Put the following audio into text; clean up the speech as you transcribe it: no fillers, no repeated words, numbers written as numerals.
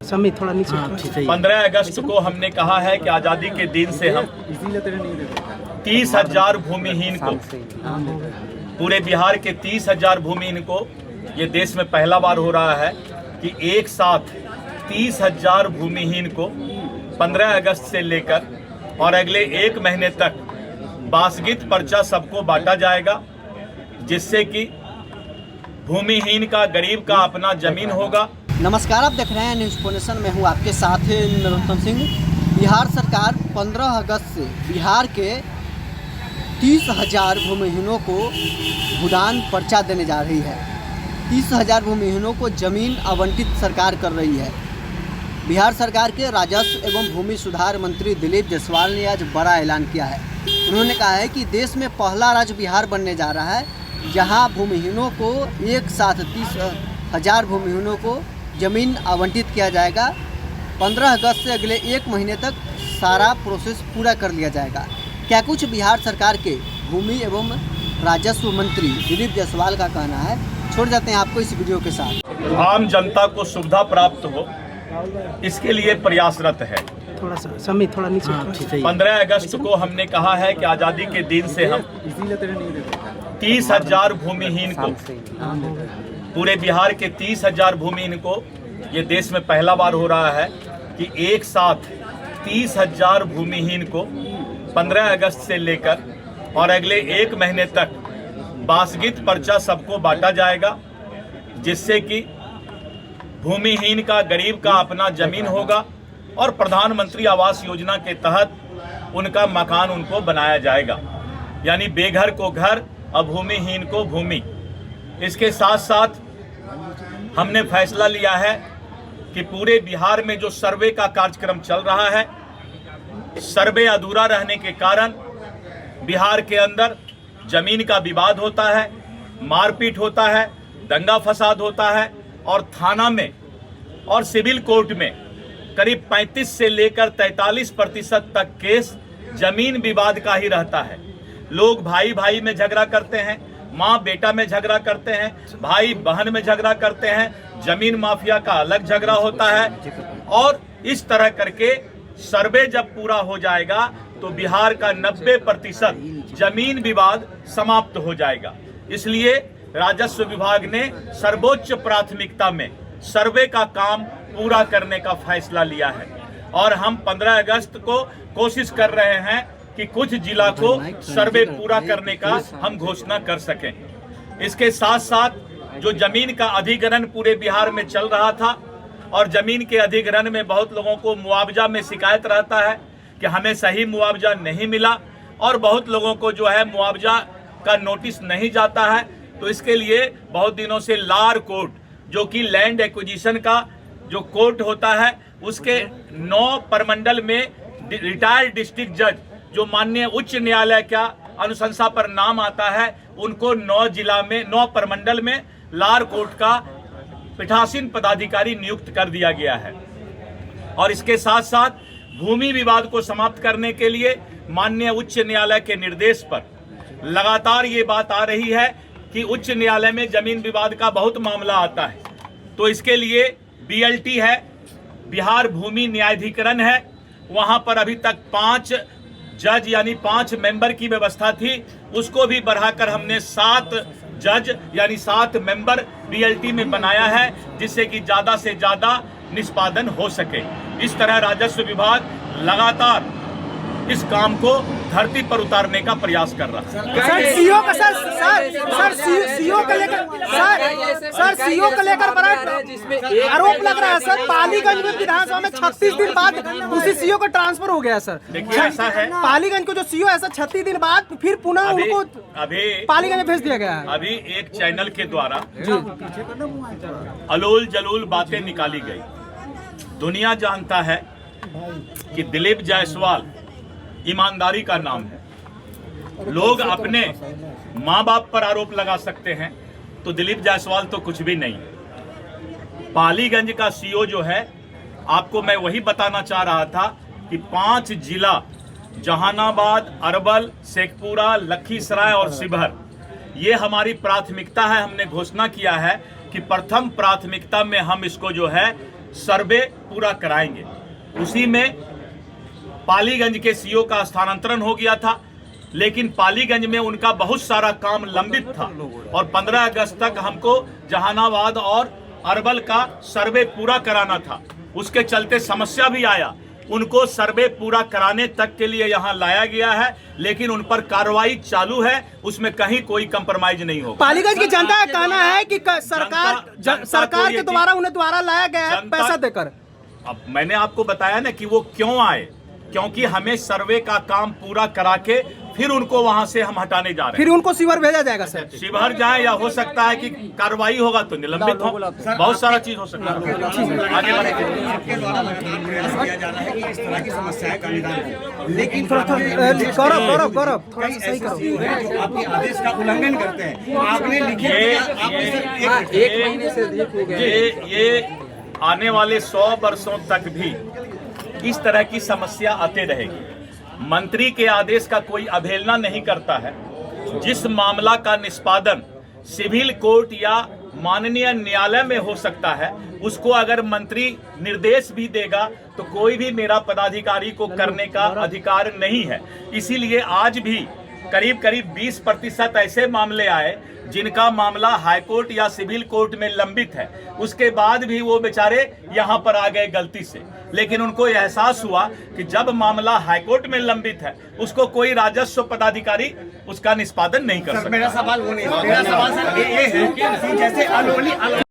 समित थोड़ा नीचे। 15 अगस्त को हमने कहा है कि आज़ादी के दिन से हम 30,000 भूमिहीन को, पूरे बिहार के 30,000 भूमिहीन को, ये देश में पहला बार हो रहा है कि एक साथ 30,000 भूमिहीन को 15 अगस्त से लेकर और अगले 1 महीने तक बासगित पर्चा सबको बांटा जाएगा, जिससे कि भूमिहीन का, गरीब का अपना जमीन होगा। नमस्कार, आप देख रहे हैं न्यूज़ पोनेशन में हूँ आपके साथ नरोत्तम सिंह। बिहार सरकार 15 अगस्त से बिहार के 30,000 भूमिहीनों को भूदान पर्चा देने जा रही है। 30,000 भूमिहीनों को ज़मीन आवंटित सरकार कर रही है। बिहार सरकार के राजस्व एवं भूमि सुधार मंत्री दिलीप जायसवाल ने आज बड़ा ऐलान किया है। उन्होंने कहा है कि देश में पहला राज्य बिहार बनने जा रहा है, जहां भूमिहीनों को एक साथ 30,000 भूमिहीनों को ज़मीन आवंटित किया जाएगा। 15 अगस्त से अगले 1 महीने तक सारा प्रोसेस पूरा कर लिया जाएगा। क्या कुछ बिहार सरकार के भूमि एवं राजस्व मंत्री दिलीप जायसवाल का कहना है, छोड़ जाते हैं आपको इस वीडियो के साथ। आम जनता को सुविधा प्राप्त हो, इसके लिए प्रयासरत है। थोड़ा सा समित थोड़ा नीचे। 15 अगस्त को हमने कहा है कि आज़ादी के दिन से हम 30,000 भूमिहीन को, पूरे बिहार के 30,000 भूमिहीन को, ये देश में पहला बार हो रहा है कि एक साथ 30,000 भूमिहीन को 15 अगस्त से लेकर और अगले 1 महीने तक बासगित पर्चा सबको बांटा जाएगा, जिससे कि भूमिहीन का, गरीब का अपना जमीन होगा और प्रधानमंत्री आवास योजना के तहत उनका मकान उनको बनाया जाएगा। यानी बेघर को घर और भूमिहीन को भूमि। इसके साथ साथ हमने फैसला लिया है कि पूरे बिहार में जो सर्वे का कार्यक्रम चल रहा है, सर्वे अधूरा रहने के कारण बिहार के अंदर जमीन का विवाद होता है, मारपीट होता है, दंगा फसाद होता है और थाना में और सिविल कोर्ट में करीब 35 से लेकर 43% तक केस जमीन विवाद का ही रहता है। लोग भाई भाई में झगड़ा करते हैं, माँ बेटा में झगड़ा करते हैं, भाई बहन में झगड़ा करते हैं, जमीन माफिया का अलग झगड़ा होता है। और इस तरह करके सर्वे जब पूरा हो जाएगा तो बिहार का 90% जमीन विवाद समाप्त हो जाएगा। इसलिए राजस्व विभाग ने सर्वोच्च प्राथमिकता में सर्वे का काम पूरा करने का फैसला लिया है और हम 15 अगस्त को कोशिश कर रहे हैं कि कुछ जिला को सर्वे पूरा करने का हम घोषणा कर सकें। इसके साथ साथ जो जमीन का अधिग्रहण पूरे बिहार में चल रहा था और जमीन के अधिग्रहण में बहुत लोगों को मुआवजा में शिकायत रहता है कि हमें सही मुआवजा नहीं मिला और बहुत लोगों को जो है मुआवजा का नोटिस नहीं जाता है। तो इसके लिए बहुत दिनों से लार कोर्ट, जो कि लैंड एक्विजिशन का जो कोर्ट होता है, उसके 9 प्रमंडल में रिटायर्ड डिस्ट्रिक्ट जज, जो माननीय उच्च न्यायालय का अनुशंसा पर नाम आता है, उनको 9 जिला में, 9 प्रमंडल में लार कोर्ट का पीठासीन पदाधिकारी नियुक्त कर दिया गया है। और इसके साथ साथ भूमि विवाद को समाप्त करने के लिए माननीय उच्च न्यायालय के निर्देश पर लगातार ये बात आ रही है कि उच्च न्यायालय में जमीन विवाद का बहुत मामला आता है। तो इसके लिए BLT है, बिहार भूमि न्यायाधिकरण है, वहां पर अभी तक 5 जज यानी 5 मेंबर की व्यवस्था थी, उसको भी बढ़ाकर हमने 7 जज यानी 7 मेंबर BLT में बनाया है, जिससे कि ज्यादा से ज्यादा निष्पादन हो सके। इस तरह राजस्व विभाग लगातार इस काम को धरती पर उतारने का प्रयास कर रहा है। सर सीओ का सीओ को लेकर बड़ा आरोप लग रहा है सर। पालीगंज में विधानसभा में 36 दिन बाद उसी सीओ का ट्रांसफर हो गया सर। देखिए ऐसा है, पालीगंज को जो सीओ है सर 36 दिन बाद फिर पुनः उनको अभी पालीगंज में भेज दिया गया है। अभी एक चैनल के द्वारा अलोल जलूल बातें निकाली गई। दुनिया जानता है कि दिलीप जायसवाल ईमानदारी का नाम है। लोग अपने माँ बाप पर आरोप लगा सकते हैं, तो दिलीप जायसवाल तो कुछ भी नहीं। पालीगंज का सीओ जो है, आपको मैं वही बताना चाह रहा था कि 5 जिला जहानाबाद, अरवल, शेखपुरा, लखीसराय और शिवहर, ये हमारी प्राथमिकता है। हमने घोषणा किया है कि प्रथम प्राथमिकता में हम इसको जो है सर्वे पूरा कराएंगे। उसी में पालीगंज के सीओ का स्थानांतरण हो गया था, लेकिन पालीगंज में उनका बहुत सारा काम लंबित था और 15 अगस्त तक हमको जहानाबाद और अरवल का सर्वे पूरा कराना था। उसके चलते समस्या भी आया, उनको सर्वे पूरा कराने तक के लिए यहाँ लाया गया है, लेकिन उन पर कार्रवाई चालू है, उसमें कहीं कोई कंप्रोमाइज नहीं होगा। पालीगंज की जनता का कहना है कि सरकार के द्वारा उन्हें द्वारा लाया गया है पैसा देकर। अब मैंने आपको बताया ना कि वो क्यों आए, क्योंकि हमें सर्वे का काम पूरा करा के फिर उनको वहां से हम हटाने जा रहे हैं। फिर उनको शिविर भेजा जाएगा सर? शिविर जाए या हो सकता है कि कार्रवाई होगा तो निलंबित हो, बहुत सारा चीज हो सकता है। आगे आपके द्वारा प्रयास किया जा रहा है कि इस तरह की समस्याएं का निदान हो, लेकिन गौरव थोड़ा सा सही करो। जो आपके आदेश का उल्लंघन करते हैं, आपने ये आने वाले 100 वर्षों तक भी इस तरह की समस्या आते रहेगी। मंत्री के आदेश का कोई अवहेलना नहीं करता है। जिस मामला का निष्पादन सिविल कोर्ट या माननीय न्यायालय में हो सकता है, उसको अगर मंत्री निर्देश भी देगा तो कोई भी मेरा पदाधिकारी को करने का अधिकार नहीं है। इसीलिए आज भी करीब 20% ऐसे मामले आए जिनका मामला हाईकोर्ट या सिविल कोर्ट में लंबित है, उसके बाद भी वो बेचारे यहाँ पर आ गए गलती से। लेकिन उनको एहसास हुआ कि जब मामला हाईकोर्ट में लंबित है, उसको कोई राजस्व पदाधिकारी उसका निष्पादन नहीं कर सकता। मेरा सवाल वो नहीं, मेरा सवाल सर ये है कि जैसे